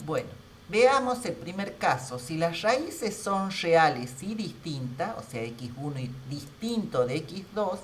Bueno, veamos el primer caso. Si las raíces son reales y distintas, o sea, x1 y distinto de x2,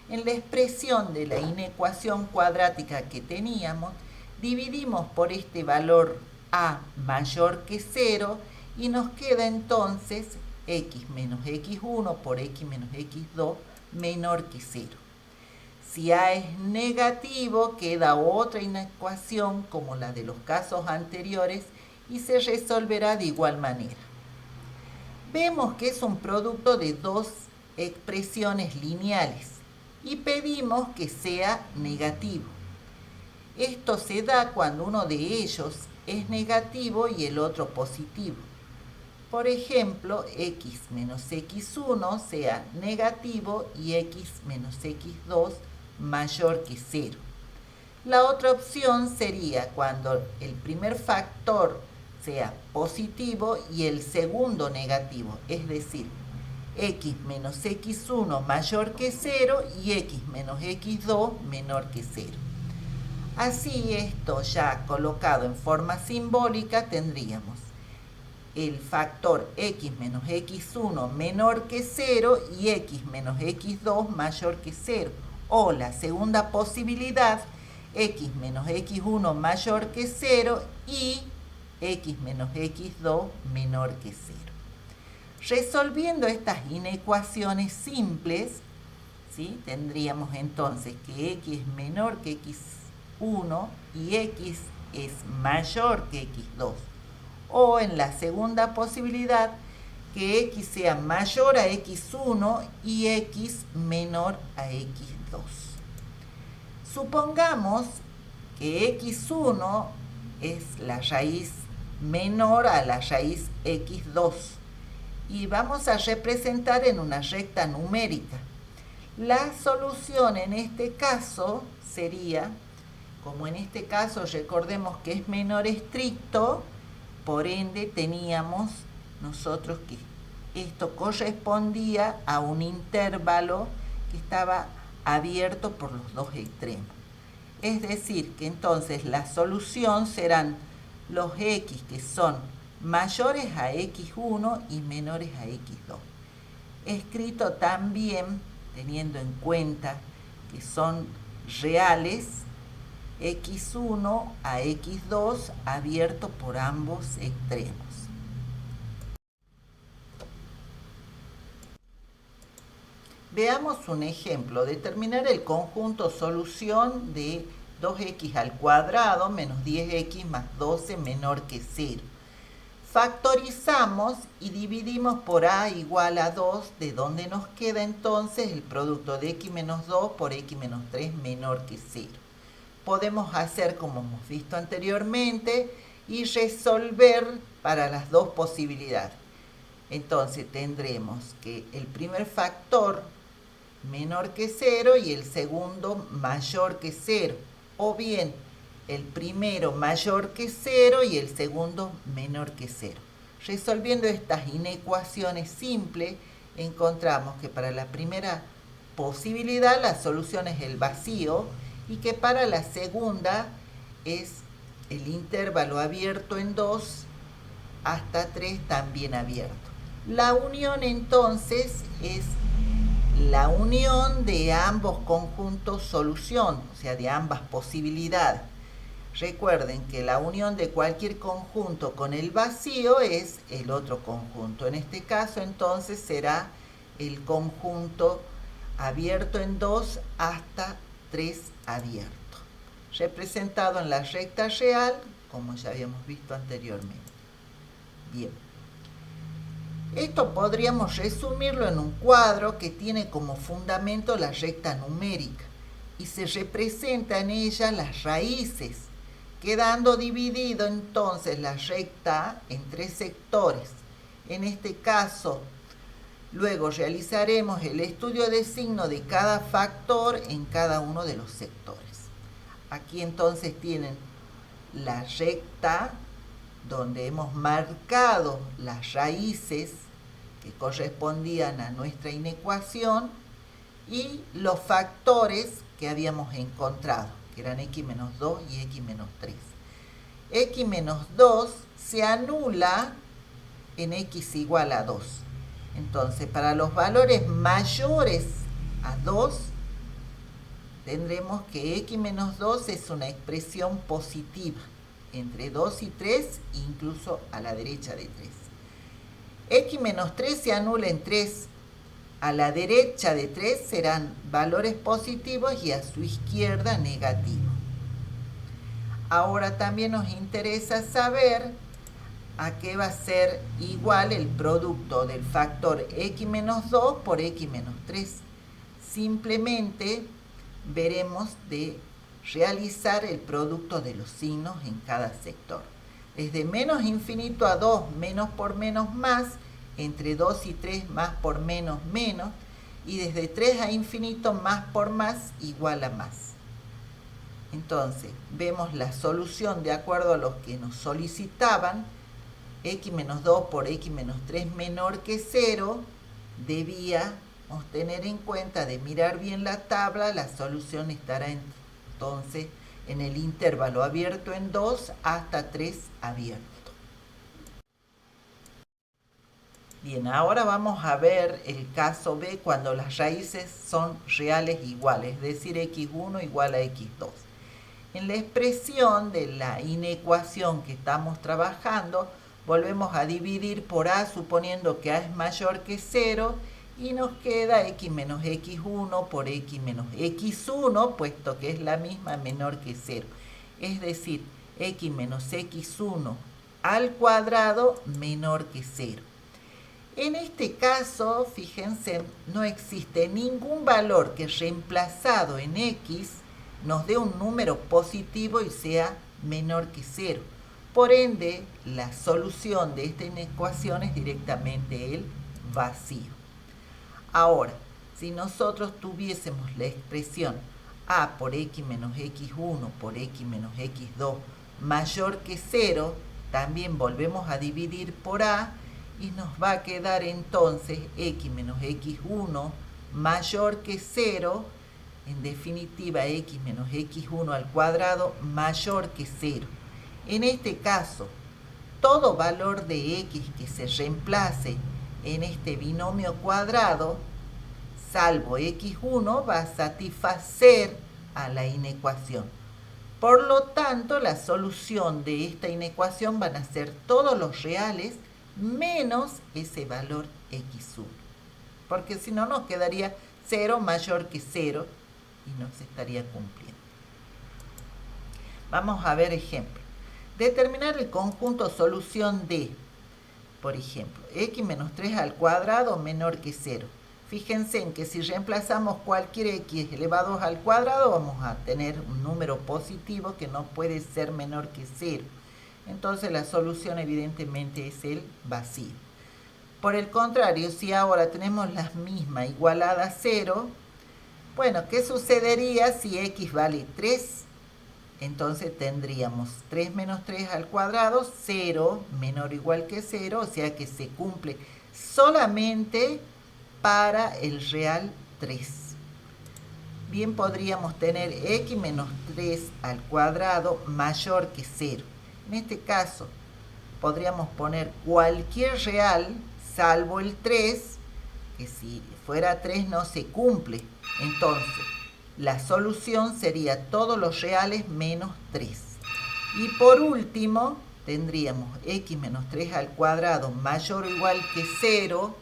en la expresión de la inecuación cuadrática que teníamos, dividimos por este valor a mayor que 0 y nos queda entonces x menos x1 por x menos x2 menor que 0. Si a es negativo, queda otra inecuación como la de los casos anteriores y se resolverá de igual manera. Vemos que es un producto de dos expresiones lineales y pedimos que sea negativo. Esto se da cuando uno de ellos es negativo y el otro positivo. Por ejemplo, x menos x1 sea negativo y x menos x2 mayor que 0. La otra opción sería cuando el primer factor sea positivo y el segundo negativo, es decir, x menos x1 mayor que 0 y x menos x2 menor que 0. Así, esto ya colocado en forma simbólica, tendríamos el factor x menos x1 menor que 0 y x menos x2 mayor que 0. O la segunda posibilidad, x menos x1 mayor que 0 y x menos x2 menor que 0. Resolviendo estas inecuaciones simples, ¿sí? Tendríamos entonces que x es menor que x1 y x es mayor que x2. O en la segunda posibilidad, que x sea mayor a x1 y x menor a x2. Supongamos que x1 es la raíz menor a la raíz x2 y vamos a representar en una recta numérica. La solución en este caso sería, como en este caso recordemos que es menor estricto, por ende teníamos nosotros que esto correspondía a un intervalo que estaba abierto por los dos extremos. Es decir, que entonces la solución serán los x que son mayores a x1 y menores a x2. Escrito también, teniendo en cuenta que son reales, x1 a x2 abierto por ambos extremos. Veamos un ejemplo. Determinar el conjunto solución de 2x al cuadrado menos 10x más 12 menor que 0. Factorizamos y dividimos por a igual a 2, de donde nos queda entonces el producto de x menos 2 por x menos 3 menor que 0. Podemos hacer como hemos visto anteriormente y resolver para las dos posibilidades. Entonces tendremos que el primer factor menor que 0 y el segundo mayor que 0. O bien el primero mayor que 0 y el segundo menor que 0. Resolviendo estas inecuaciones simples, encontramos que para la primera posibilidad la solución es el vacío y que para la segunda es el intervalo abierto en 2 hasta 3 también abierto. La unión entonces es la unión de ambos conjuntos solución, o sea, de ambas posibilidades. Recuerden que la unión de cualquier conjunto con el vacío es el otro conjunto. En este caso entonces será el conjunto abierto en 2 hasta 3 abierto, representado en la recta real, como ya habíamos visto anteriormente. Bien. Esto podríamos resumirlo en un cuadro que tiene como fundamento la recta numérica y se representa en ella las raíces, quedando dividido entonces la recta en 3 sectores. En este caso, luego realizaremos el estudio de signo de cada factor en cada uno de los sectores. Aquí entonces tienen la recta donde hemos marcado las raíces que correspondían a nuestra inecuación y los factores que habíamos encontrado, que eran x menos 2 y x menos 3. x menos 2 se anula en x igual a 2. Entonces, para los valores mayores a 2, tendremos que x menos 2 es una expresión positiva entre 2 y 3, incluso a la derecha de 3. X menos 3 se anula en 3. A la derecha de 3 serán valores positivos y a su izquierda negativos. Ahora también nos interesa saber a qué va a ser igual el producto del factor x menos 2 por x menos 3. Simplemente veremos de realizar el producto de los signos en cada sector. Desde menos infinito a 2, menos por menos más, entre 2 y 3, más por menos menos, y desde 3 a infinito, más por más, igual a más. Entonces, vemos la solución de acuerdo a los que nos solicitaban. X menos 2 por x menos 3 menor que 0, debíamos tener en cuenta de mirar bien la tabla. La solución estará entonces en el intervalo abierto en 2 hasta 3 abierto. Bien, ahora vamos a ver el caso B cuando las raíces son reales iguales, es decir, x1 igual a x2. En la expresión de la inecuación que estamos trabajando, volvemos a dividir por a suponiendo que a es mayor que 0 y nos queda x menos x1 por x menos x1, puesto que es la misma menor que 0. Es decir, x menos x1 al cuadrado menor que 0. En este caso, fíjense, no existe ningún valor que reemplazado en x nos dé un número positivo y sea menor que 0. Por ende, la solución de esta inecuación es directamente el vacío. Ahora, si nosotros tuviésemos la expresión a por x menos x1 por x menos x2 mayor que 0, también volvemos a dividir por a y nos va a quedar entonces x menos x1 mayor que 0, en definitiva x menos x1 al cuadrado mayor que 0. En este caso, todo valor de x que se reemplace en este binomio cuadrado, salvo x1, va a satisfacer a la inecuación. Por lo tanto, la solución de esta inecuación van a ser todos los reales menos ese valor x1. Porque si no, nos quedaría 0 mayor que 0 y no se estaría cumpliendo. Vamos a ver ejemplo. Determinar el conjunto solución de, por ejemplo, x menos 3 al cuadrado menor que 0. Fíjense en que si reemplazamos cualquier x elevado al cuadrado, vamos a tener un número positivo que no puede ser menor que 0. Entonces la solución evidentemente es el vacío. Por el contrario, si ahora tenemos la misma igualada a 0, bueno, ¿qué sucedería si x vale 3? Entonces tendríamos 3 menos 3 al cuadrado, 0 menor o igual que 0, o sea que se cumple solamente para el real 3. Bien, podríamos tener x menos 3 al cuadrado mayor que 0. En este caso, podríamos poner cualquier real salvo el 3, que si fuera 3 no se cumple. Entonces, la solución sería todos los reales menos 3. Y por último, tendríamos x menos 3 al cuadrado mayor o igual que 0.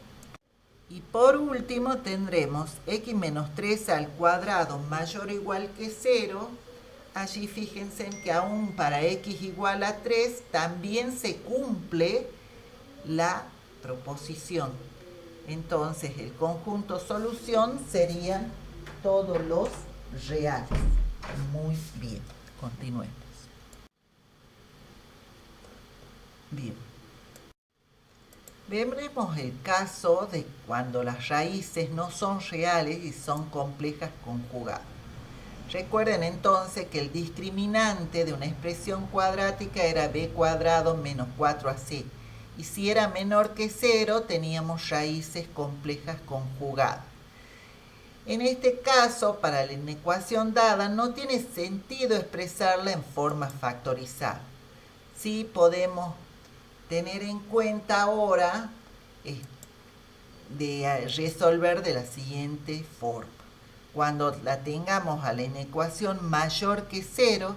Y por último, tendremos x menos 3 al cuadrado mayor o igual que 0. Allí fíjense que aún para x igual a 3 también se cumple la proposición. Entonces el conjunto solución serían todos los reales. Muy bien, continuemos. Bien. Veremos el caso de cuando las raíces no son reales y son complejas conjugadas. Recuerden entonces que el discriminante de una expresión cuadrática era b cuadrado menos 4ac. Y si era menor que 0, teníamos raíces complejas conjugadas. En este caso, para la inecuación dada, no tiene sentido expresarla en forma factorizada. sí podemos tener en cuenta ahora de resolver de la siguiente forma. Cuando la tengamos a la inecuación mayor que 0,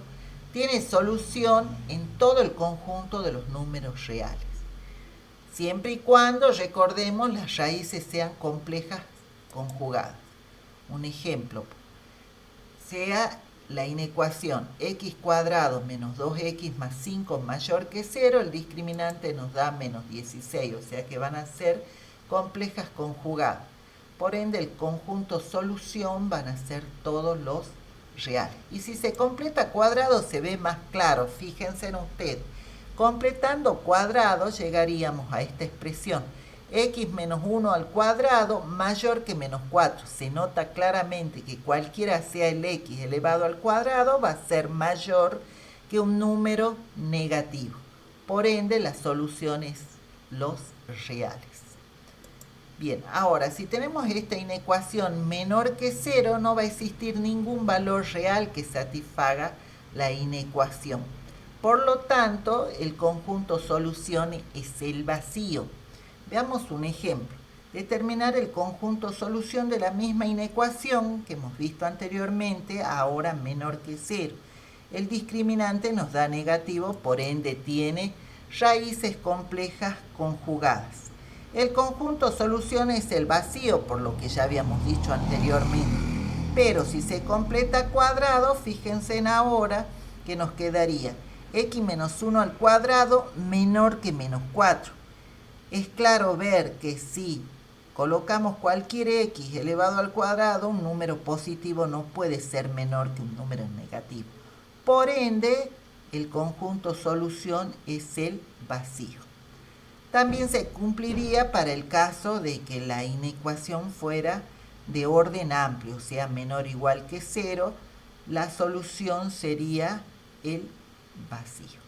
tiene solución en todo el conjunto de los números reales. Siempre y cuando, recordemos, las raíces sean complejas conjugadas. Un ejemplo, sea la inecuación x cuadrado menos 2x más 5 mayor que 0, el discriminante nos da menos 16, o sea que van a ser complejas conjugadas. Por ende, el conjunto solución van a ser todos los reales. Y si se completa cuadrado se ve más claro, fíjense en ustedes. Completando cuadrado llegaríamos a esta expresión x menos 1 al cuadrado mayor que menos 4. Se nota claramente que cualquiera sea el x elevado al cuadrado va a ser mayor que un número negativo. Por ende, la solución es los reales. Bien, ahora, si tenemos esta inecuación menor que 0, no va a existir ningún valor real que satisfaga la inecuación. Por lo tanto, el conjunto solución es el vacío. Veamos un ejemplo. Determinar el conjunto solución de la misma inecuación que hemos visto anteriormente, ahora menor que 0. El discriminante nos da negativo, por ende tiene raíces complejas conjugadas. El conjunto solución es el vacío, por lo que ya habíamos dicho anteriormente. Pero si se completa cuadrado, fíjense en ahora que nos quedaría x menos 1 al cuadrado menor que menos 4. Es claro ver que si colocamos cualquier x elevado al cuadrado, un número positivo no puede ser menor que un número negativo. Por ende, el conjunto solución es el vacío. También se cumpliría para el caso de que la inecuación fuera de orden amplio, o sea, menor o igual que 0, la solución sería el vacío.